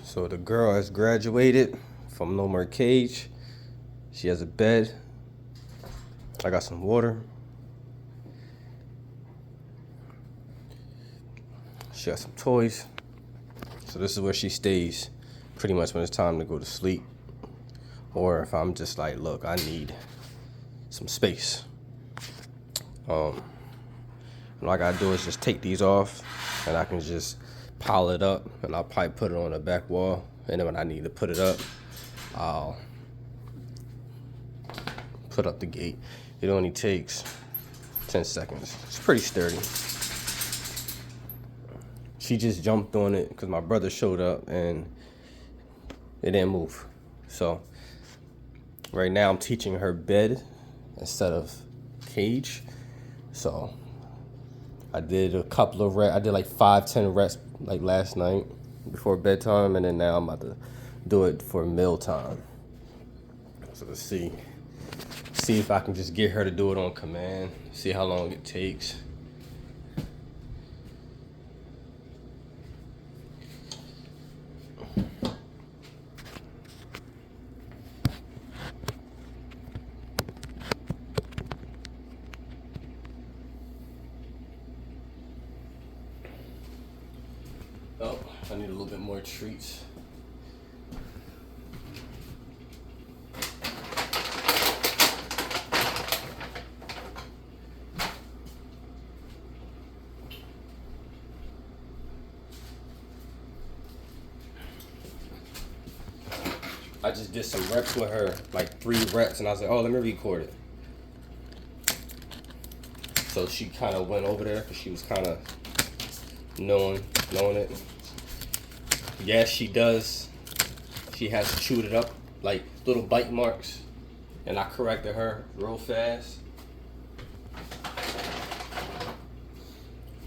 So the girl has graduated from No More Cage. She has a bed. I got some water. She got some toys. So this is where she stays pretty much when it's time to go to sleep. Or if I'm just like, look, I need some space. And all I gotta do is just take these off and I can just pile it up and I'll probably put it on the back wall. And then when I need to put it up, I'll put up the gate. It only takes 10 seconds. It's pretty sturdy. She just jumped on it because my brother showed up and it didn't move. So right now I'm teaching her bed instead of cage. So I did a couple of reps. I did like 5-10 reps like last night before bedtime, and then now I'm about to do it for mealtime. So let's see if I can just get her to do it on command. See how long it takes. Oh, I need a little bit more treats. I just did some reps with her, like 3 reps, and I was like, oh, let me record it. So she kind of went over there because she was kind of knowing it. Yes, she does. She has chewed it up, like little bite marks, and I corrected her real fast.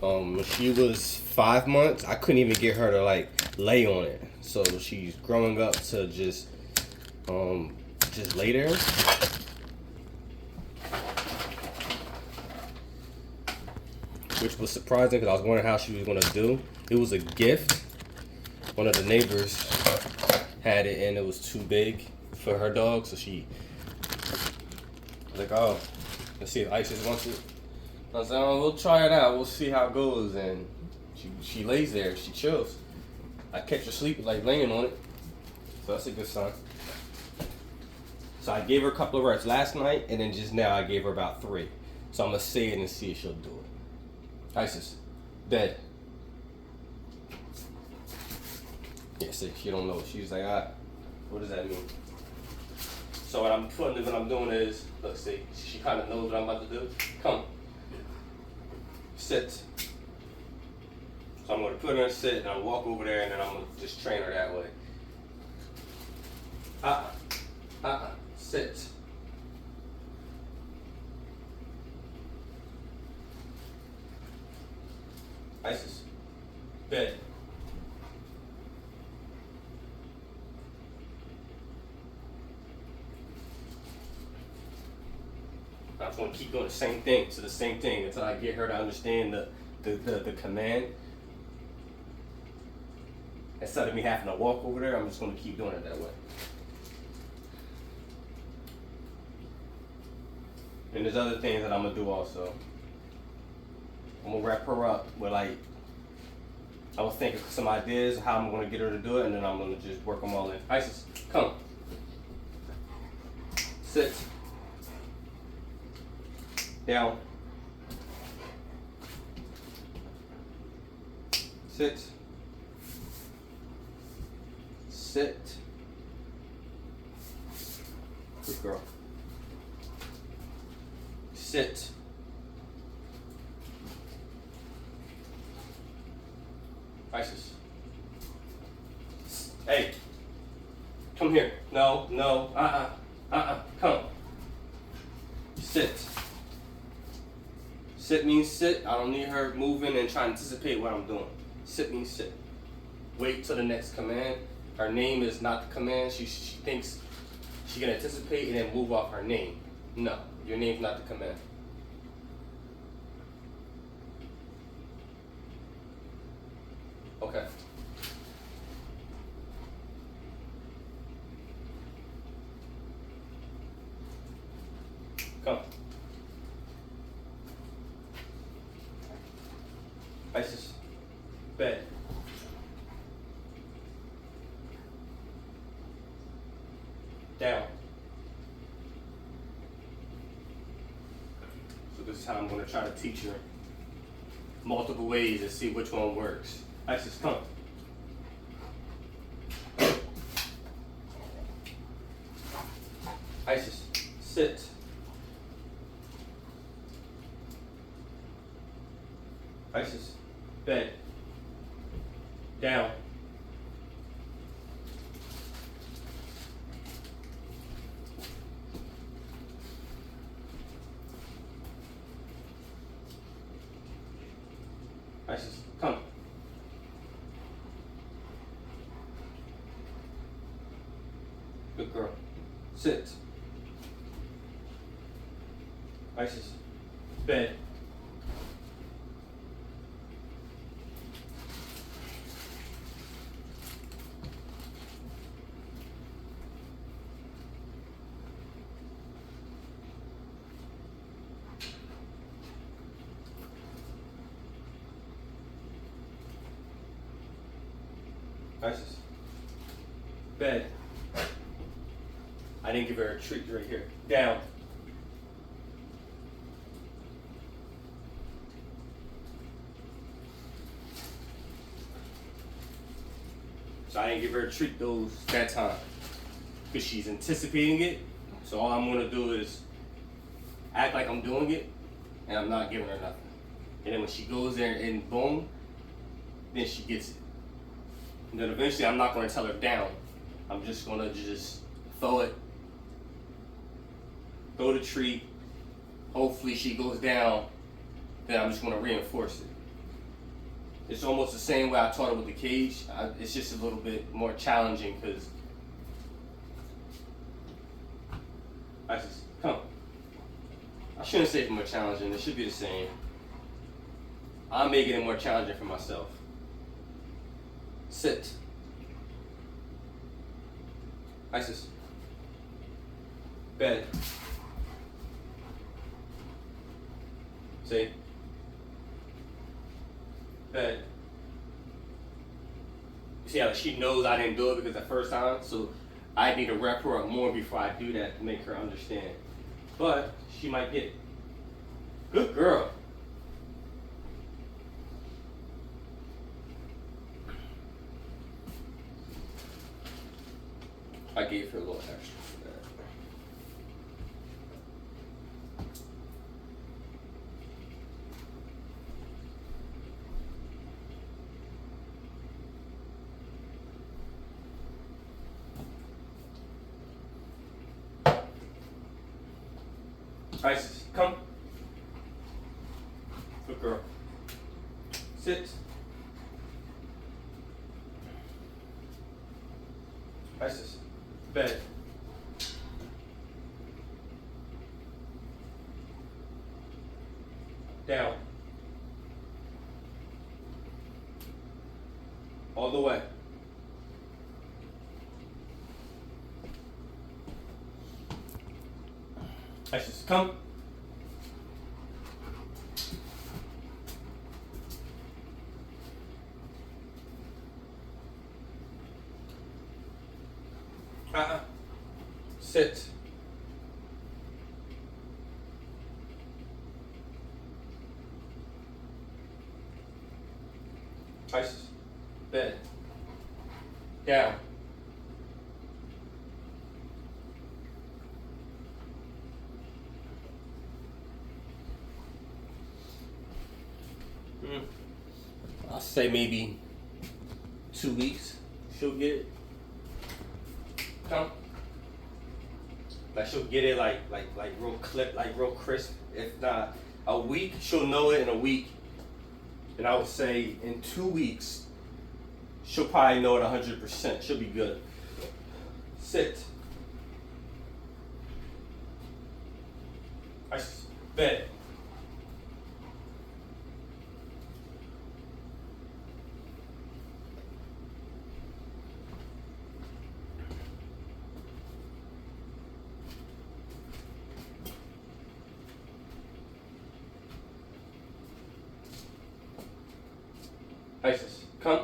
When she was 5 months, I couldn't even get her to like lay on it. So she's growing up to just lay there. Which was surprising because I was wondering how she was gonna do. It was a gift. One of the neighbors had it and it was too big for her dog, so she was like, oh, let's see if Isis wants it. I was like, oh, we'll try it out. We'll see how it goes. And she lays there. She chills. I catch her sleep, like laying on it. So that's a good sign. So I gave her a couple of reps last night, and then just now I gave her about 3. So I'm going to say it and see if she'll do it. Isis, bed. Yeah, see, she don't know. She's like, what does that mean? So what I'm doing is, let's see, she kind of knows what I'm about to do. Come. Sit. So I'm going to put her in sit, and I'll walk over there, and then I'm going to just train her that way. Sit. Isis. Bed. I'm just going to keep doing the same thing until I get her to understand the command. Instead of me having to walk over there, I'm just going to keep doing it that way. And there's other things that I'm going to do also. I'm going to wrap her up with I was thinking of some ideas how I'm going to get her to do it, and then I'm going to just work them all in. Isis, come. Sit. Down. Sit. Sit. Good girl. Sit. Isis. Hey. Come here. No. Come. Sit. Sit means sit. I don't need her moving and trying to anticipate what I'm doing. Sit means sit. Wait till the next command. Her name is not the command. She thinks she can anticipate and then move off her name. No, your name's not the command. Okay. is how I'm gonna try to teach her multiple ways and see which one works. Isis, come. Isis, sit. Isis, bed. Down. Isis, come. Good girl. Sit. Isis, bed. Isis, bed. I didn't give her a treat right here. Down. So I didn't give her a treat that time because she's anticipating it. So all I'm gonna do is act like I'm doing it and I'm not giving her nothing. And then when she goes there and boom, then she gets it. And then eventually I'm not gonna tell her down. I'm just gonna throw it, throw the treat. Hopefully she goes down, then I'm just gonna reinforce it. It's almost the same way I taught her with the cage. It's just a little bit more challenging because come. I shouldn't say more challenging. It should be the same. I'm making it more challenging for myself. Sit. Isis. Bed. See? Bed. You see how she knows I didn't do it because the first time, so I need to wrap her up more before I do that to make her understand. But she might get it. Good girl. I gave her a little extra for that. Isis, come. Good girl. Sit. Isis, bed. Down. All the way. Isis, come. Sit. Isis, bed. Down. I'll say maybe 2 weeks she'll get it. Come. Like she'll get it like real clip, like real crisp. If not a week, she'll know it in a week. And I would say in 2 weeks, she'll probably know it 100%. She'll be good. Sit. Isis, bed. Isis, come.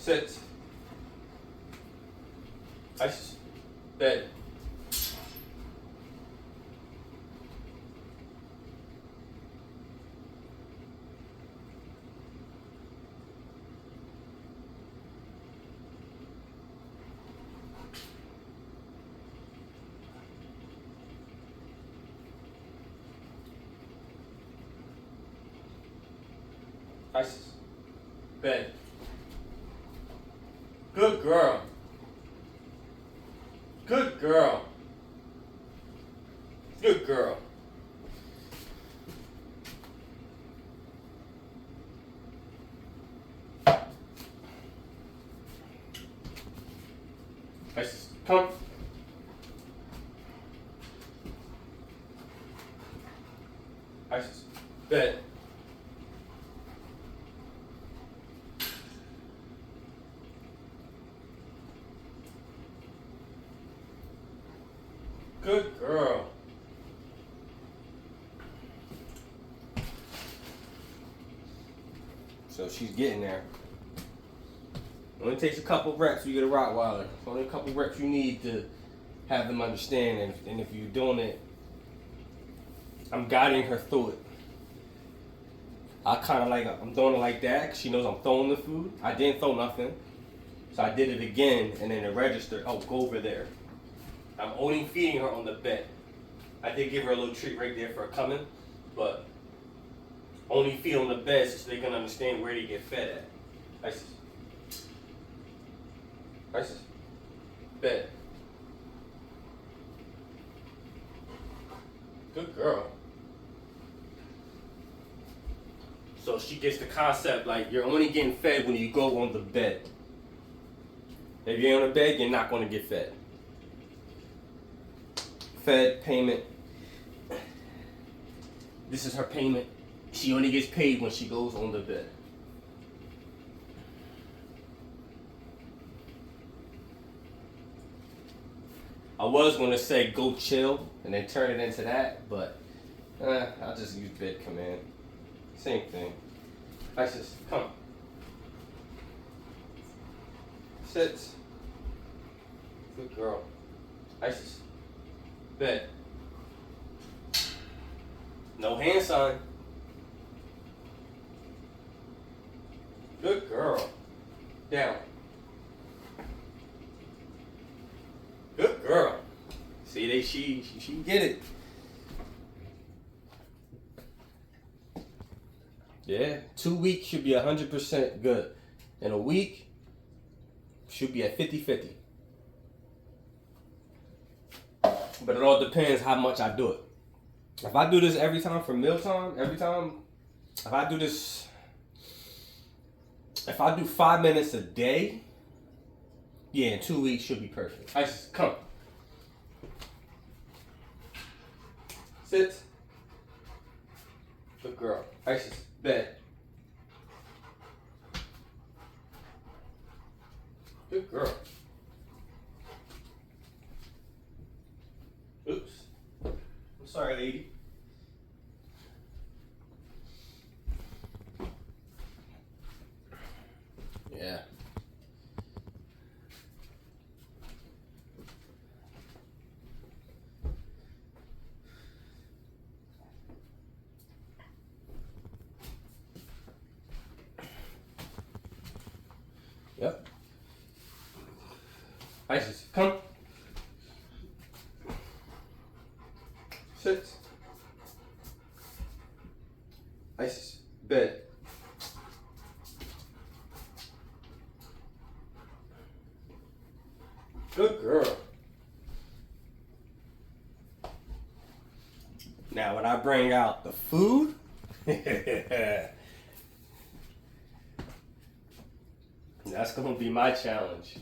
Sit. Isis. Bed. Isis. Bed. Good girl. Good girl. Good girl. Isis, come. Isis, bed. Good girl. So she's getting there. Only takes a couple reps you get a Rottweiler. It's only a couple reps you need to have them understand. And if you're doing it, I'm guiding her through it. I'm throwing it like that 'cause she knows I'm throwing the food. I didn't throw nothing. So I did it again, and then it registered. Oh, go over there. I'm only feeding her on the bed. I did give her a little treat right there for coming, but only feed on the bed so they can understand where to get fed at. Isis. Isis. Bed. Good girl. So she gets the concept like you're only getting fed when you go on the bed. If you're on the bed, you're not going to get fed. Fed, payment. This is her payment. She only gets paid when she goes on the bed. I was going to say go chill and then turn it into that, but I'll just use bed command. Same thing. Isis, come. Sit. Good girl. Isis. Bed. No hand sign. Good girl. Down. Good girl. See, she get it. Yeah, 2 weeks should be 100% good. In a week, should be at 50-50. But it all depends how much I do it. If I do this every time for mealtime, if I do 5 minutes a day, yeah, in 2 weeks should be perfect. Isis, come. Sit. Good girl. Isis, bed. Good girl. Oops. I'm sorry, lady. Yeah. Yep. Isis, come. Sit. Isis, bed. Good girl. Now when I bring out the food, that's gonna be my challenge.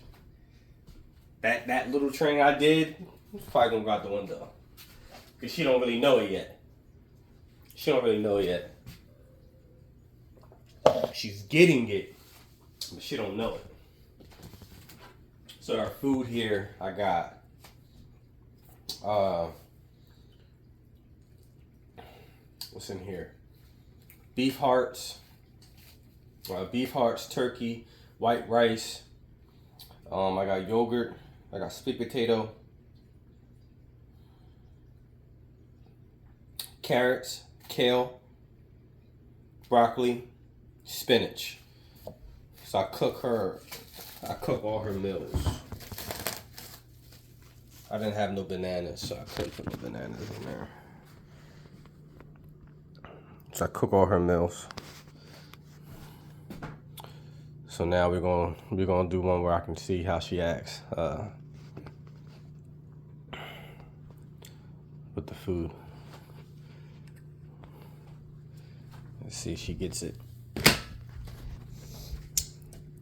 That little training I did, it's probably gonna go out the window. Cause she don't really know it yet. She's getting it, but she don't know it. So our food here, I got what's in here? Beef hearts, turkey, white rice. I got yogurt. I got sweet potato, carrots, kale, broccoli, spinach. So I cook all her meals. I didn't have no bananas, so I couldn't put no bananas in there. So I cook all her meals. So now we're gonna do one where I can see how she acts with the food. Let's see if she gets it.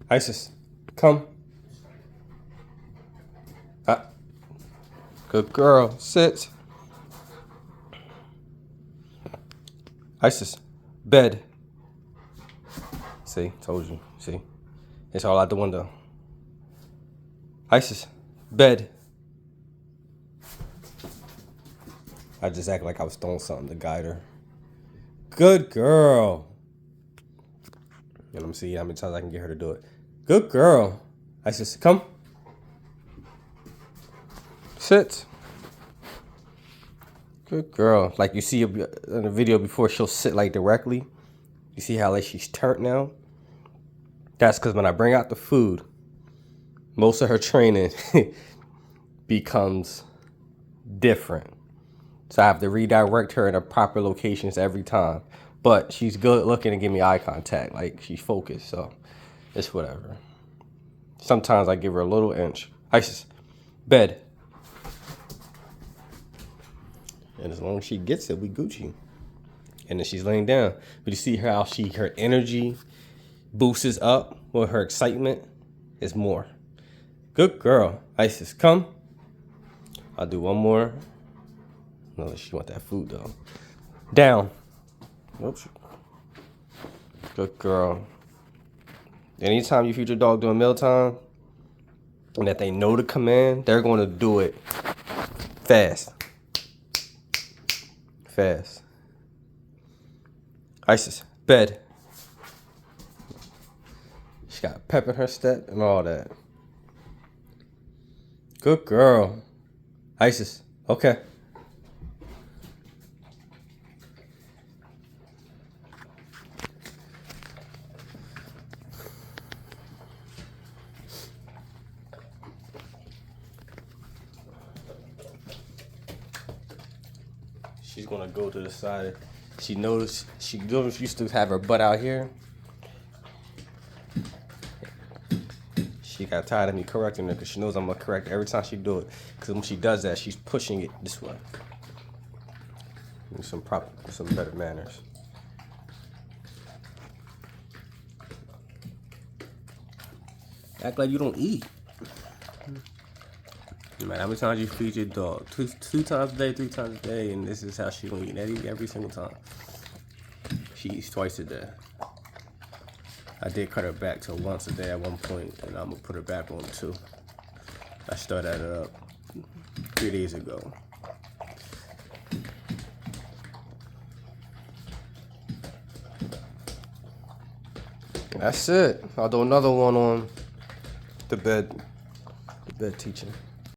Isis, come. Good girl, sit. Isis, bed. See, told you, see. It's all out the window. Isis, bed. I just act like I was throwing something to guide her. Good girl. And let me see how many times I can get her to do it. Good girl. Isis, come. Sit. Good girl. Like you see in the video before, she'll sit like directly. You see how like she's turned now? That's because when I bring out the food, most of her training becomes different. So I have to redirect her in the proper locations every time. But she's good looking and give me eye contact. Like she's focused, so it's whatever. Sometimes I give her a little inch. Isis, bed. And as long as she gets it, we Gucci. And then she's laying down. But you see how her energy boosts up with her excitement is more. Good girl. Isis, come. I'll do one more. No, she want that food though. Down. Oops. Good girl. Anytime you feed your dog during mealtime and that they know the command, they're going to do it fast. Fast. Isis, bed. She got pep in her step and all that. Good girl. Isis, okay. She's gonna go to the side. She noticed she used to have her butt out here. She got tired of me correcting her because she knows I'm gonna correct her every time she do it. Because when she does that, she's pushing it this way. Some better manners. Act like you don't eat. Man, how many times you feed your dog? Two times a day, 3 times a day, and this is how she gonna eat every single time. She eats twice a day. I did cut her back to once a day at one point, and I'm gonna put her back on 2. I started it up 3 days ago. That's it. I'll do another one on the bed teaching.